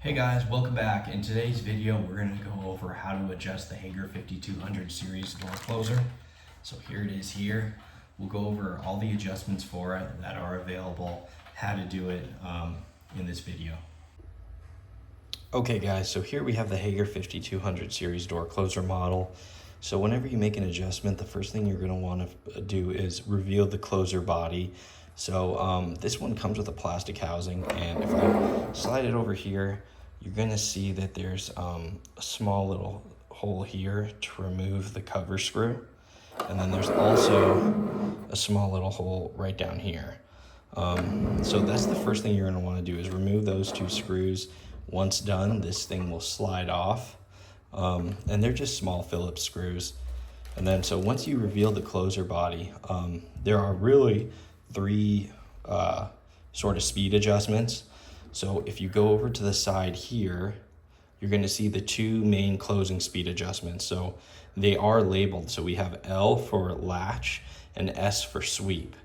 Hey guys, welcome back. In today's video, we're going to go over how to adjust the Hager 5200 series door closer. So here it is here. We'll go over all the adjustments for it that are available, how to do it in this video. Okay guys, so here we have the Hager 5200 series door closer model. So whenever you make an adjustment, the first thing you're going to want to do is reveal the closer body. So this one comes with a plastic housing, and if I slide it over here, you're going to see that there's a small little hole here to remove the cover screw. And then there's also a small little hole right down here. So that's the first thing you're going to want to do is remove those two screws. Once done, this thing will slide off. And they're just small Phillips screws. And then so once you reveal the closer body, there are really three sort of speed adjustments. So if you go over to the side here, you're going to see the two main closing speed adjustments. So they are labeled. So we have L for latch and S for sweep.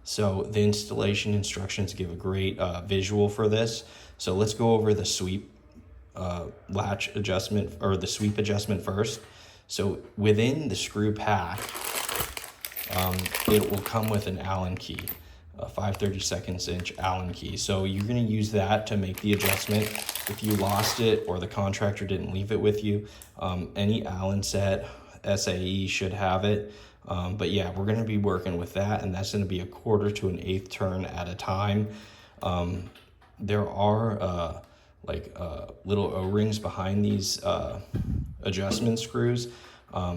So the installation instructions give a great visual for this. So let's go over the sweep latch adjustment, or the sweep adjustment first. So within the screw pack, it will come with an Allen key, a 5/32 inch Allen key. So you're going to use that to make the adjustment. If you lost it or the contractor didn't leave it with you, any Allen set, SAE should have it. But yeah, we're going to be working with that, and that's going to be 1/4 to 1/8 turn at a time. There are little O-rings behind these adjustment screws.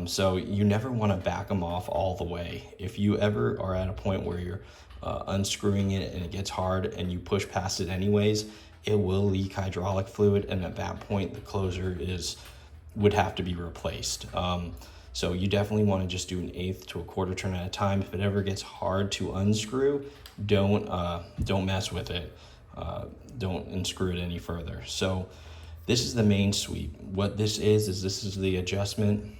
So you never want to back them off all the way. If you ever are at a point where you're unscrewing it and it gets hard and you push past it anyways, it will leak hydraulic fluid, and at that point the closer would have to be replaced. So you definitely want to just do 1/8 to 1/4 turn at a time. If it ever gets hard to unscrew, don't mess with it. Don't unscrew it any further. So this is the main sweep. What this is this is the adjustment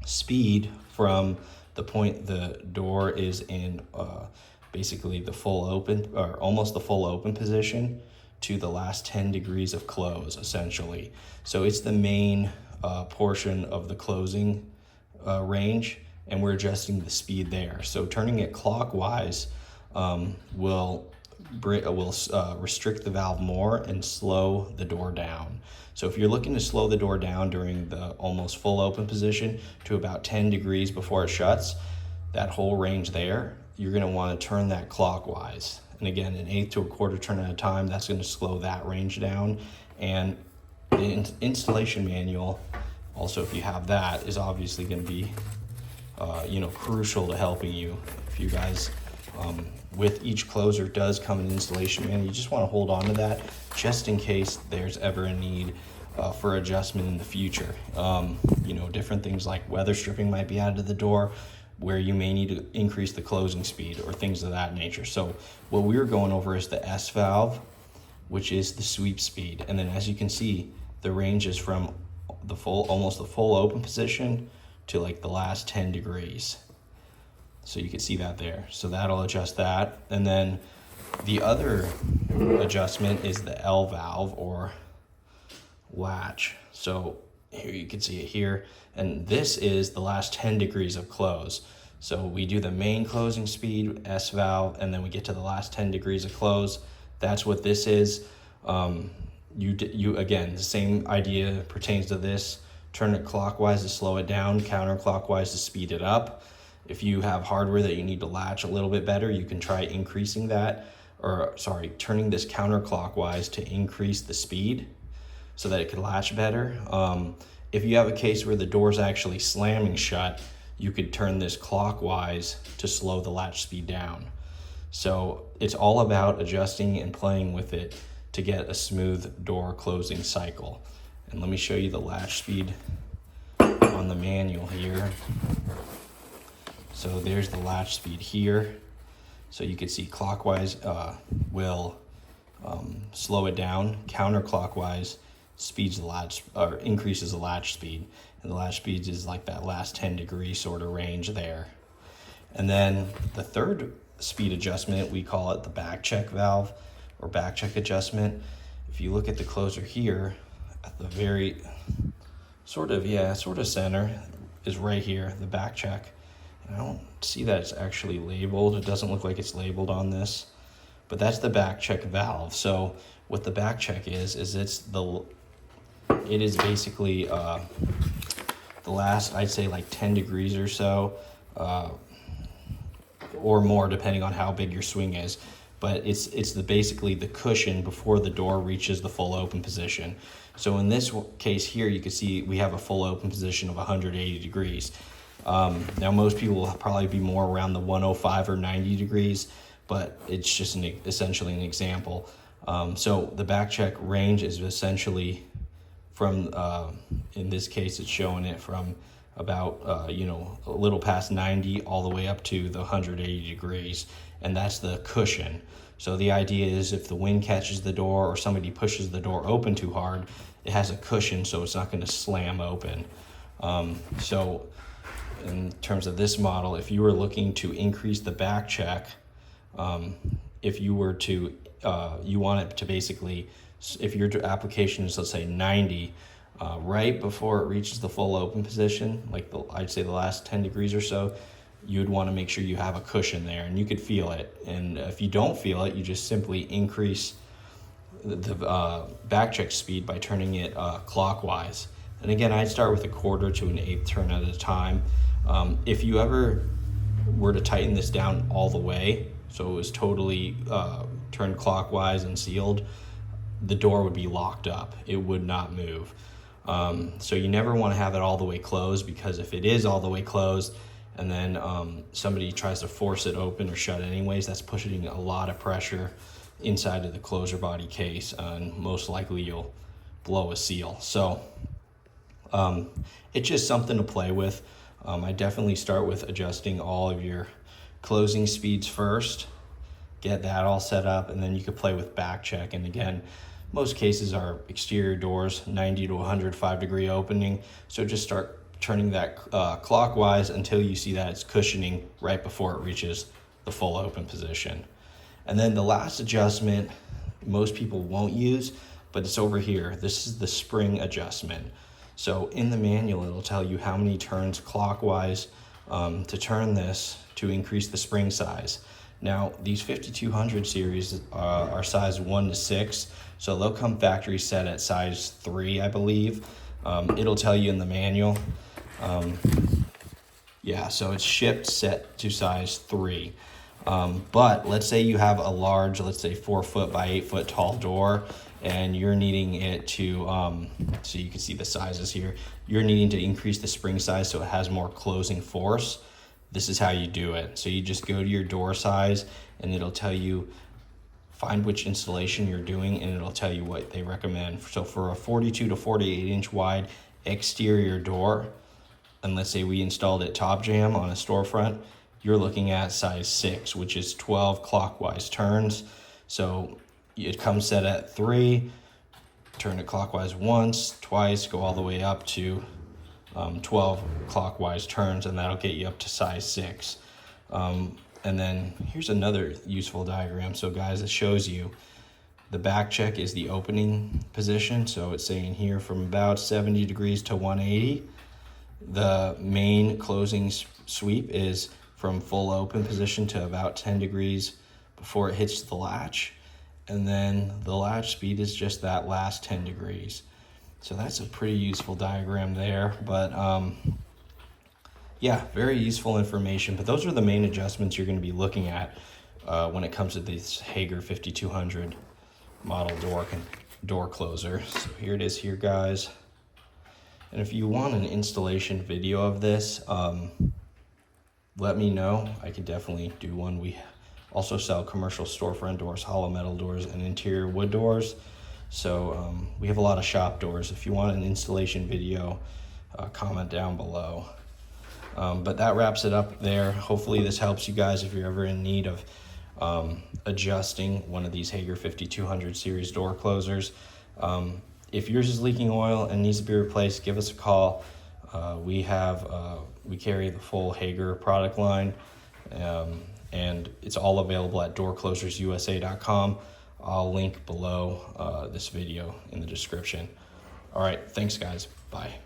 speed from the point the door is in basically the full open, or almost the full open position, to the last 10 degrees of close, essentially. So it's the main portion of the closing range, and we're adjusting the speed there. So turning it clockwise will restrict the valve more and slow the door down. So if you're looking to slow the door down during the almost full open position to about 10 degrees before it shuts, that whole range there, you're going to want to turn that clockwise. And again, 1/8 to 1/4 turn at a time, that's going to slow that range down. And the installation manual, also if you have that, is obviously going to be crucial to helping you. If you guys with each closer does come an installation manual, you just want to hold on to that just in case there's ever a need for adjustment in the future. Different things like weather stripping might be added to the door, where you may need to increase the closing speed or things of that nature. So what we're going over is the S valve, which is the sweep speed. And then as you can see, the range is from almost the full open position to like the last 10 degrees. So you can see that there. So that'll adjust that. And then the other adjustment is the L valve, or latch. So here you can see it here. And this is the last 10 degrees of close. So we do the main closing speed, S valve, and then we get to the last 10 degrees of close. That's what this is. You again, the same idea pertains to this. Turn it clockwise to slow it down, counterclockwise to speed it up. If you have hardware that you need to latch a little bit better, you can try increasing that, turning this counterclockwise to increase the speed so that it can latch better. If you have a case where the door's actually slamming shut, you could turn this clockwise to slow the latch speed down. So it's all about adjusting and playing with it to get a smooth door closing cycle. And let me show you the latch speed on the manual here. So there's the latch speed here. So you can see clockwise will slow it down. Counterclockwise speeds the latch, or increases the latch speed. And the latch speed is like that last 10 degree sort of range there. And then the third speed adjustment, we call it the back check valve or back check adjustment. if you look at the closer here, at the very sort of center is right here, the back check. And I don't see that it's actually labeled. It doesn't look like it's labeled on this, but that's the back check valve. So what the back check is it is basically the last, I'd say like 10 degrees or so, or more depending on how big your swing is. But it's basically the cushion before the door reaches the full open position. So in this case here, you can see we have a full open position of 180 degrees. Now most people will probably be more around the 105 or 90 degrees, but it's just essentially an example. So the back check range is essentially from, in this case, it's showing it from about, a little past 90 all the way up to the 180 degrees. And that's the cushion. So the idea is if the wind catches the door or somebody pushes the door open too hard, it has a cushion so it's not going to slam open. So in terms of this model, if you were looking to increase the back check, if you were to, you want it to basically, if your application is, let's say 90, right before it reaches the full open position, like I'd say the last 10 degrees or so, you'd want to make sure you have a cushion there and you could feel it. And if you don't feel it, you just simply increase the back check speed by turning it clockwise. And again, I'd start with a quarter to an eighth turn at a time. If you ever were to tighten this down all the way, so it was totally turned clockwise and sealed, the door would be locked up. It would not move. So you never want to have it all the way closed, because if it is all the way closed and then somebody tries to force it open or shut anyways, that's pushing a lot of pressure inside of the closer body case, and most likely you'll blow a seal. So it's just something to play with. I definitely start with adjusting all of your closing speeds first, get that all set up, and then you could play with back check. And again, most cases are exterior doors, 90 to 105 degree opening. So just start turning that clockwise until you see that it's cushioning right before it reaches the full open position. And then the last adjustment most people won't use, but it's over here. This is the spring adjustment. So in the manual, it'll tell you how many turns clockwise to turn this to increase the spring size. Now, these 5200 series are size 1 to 6, so they'll come factory set at size 3, I believe. It'll tell you in the manual. So it's shipped set to size 3. But let's say you have a large, let's say 4 foot by 8 foot tall door, and you're needing it to, so you can see the sizes here, you're needing to increase the spring size so it has more closing force. This is how you do it. So you just go to your door size and it'll tell you, find which installation you're doing, and it'll tell you what they recommend. So for a 42 to 48 inch wide exterior door, and let's say we installed it top jam on a storefront, you're looking at size 6, which is 12 clockwise turns. So it comes set at 3, turn it clockwise once, twice, go all the way up to 12 clockwise turns, and that'll get you up to size 6. And then here's another useful diagram. So guys, it shows you the back check is the opening position. So it's saying here from about 70 degrees to 180. The main closing sweep is from full open position to about 10 degrees before it hits the latch. And then the latch speed is just that last 10 degrees. So that's a pretty useful diagram there. But very useful information. But those are the main adjustments you're going to be looking at when it comes to this Hager 5200 model door closer. So here it is here, guys. And if you want an installation video of this, let me know. I could definitely do one. We also sell commercial storefront doors, hollow metal doors, and interior wood doors. So we have a lot of shop doors. If you want an installation video, comment down below. But that wraps it up there. Hopefully this helps you guys if you're ever in need of adjusting one of these Hager 5200 series door closers. If yours is leaking oil and needs to be replaced, give us a call. We carry the full Hager product line, and it's all available at doorclosersusa.com. I'll link below this video in the description. All right, thanks guys, bye.